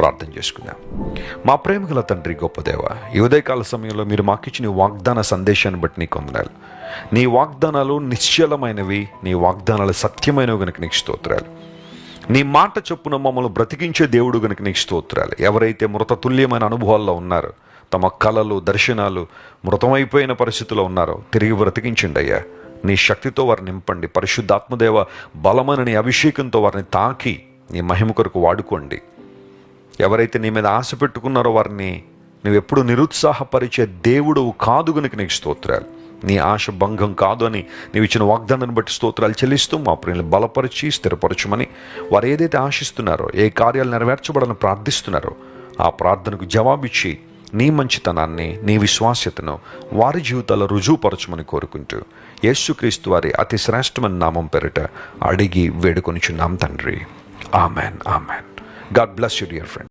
ప్రార్థన చేసుకుందాం. మా ప్రేమగల తండ్రి, గొప్ప దేవ, ఈ ఉదయకాల సమయంలో మీరు మాకిచ్చిన వాగ్దాన సందేశాన్ని బట్టి నీకు వందనాలు. నీ వాగ్దానాలు నిశ్చలమైనవి, నీ వాగ్దానాలు సత్యమైనవి గనుక నీకు స్తోత్రాలు. నీ మాట చొప్పున మమ్మల్ని బ్రతికించే దేవుడు గనుక నీకు స్తోత్రాలు. ఎవరైతే మృతతుల్యమైన అనుభవాల్లో ఉన్నారో, తమ కలలు దర్శనాలు మృతమైపోయిన పరిస్థితుల్లో ఉన్నారో తిరిగి బ్రతికించండి అయ్యా. నీ శక్తితో వారిని నింపండి. పరిశుద్ధాత్మదేవ బలమైన నీ అభిషేకంతో వారిని తాకి నీ మహిమ కొరకు వాడుకోండి. ఎవరైతే నీ మీద ఆశ పెట్టుకున్నారో వారిని నువ్వెప్పుడు నిరుత్సాహపరిచే దేవుడు కాదు గనుక నీకు స్తోత్రాలు. నీ ఆశ భంగం కాదు అని నీవు ఇచ్చిన వాగ్దానాన్ని బట్టి స్తోత్రాలు చెల్లిస్తూ మా ప్రియులను బలపరిచి స్థిరపరచుమని, వారు ఏదైతే ఆశిస్తున్నారో, ఏ కార్యాలు నెరవేర్చబడాలని ప్రార్థిస్తున్నారో ఆ ప్రార్థనకు జవాబిచ్చి నీ మంచితనాన్ని, నీ విశ్వాస్యతను వారి జీవితాల్లో రుజువుపరచమని కోరుకుంటూ యేసుక్రీస్తు వారి అతి శ్రేష్టమైన నామం పేరిట అడిగి వేడుకొనిచున్నాం తండ్రి. Amen, amen. God bless you dear friend.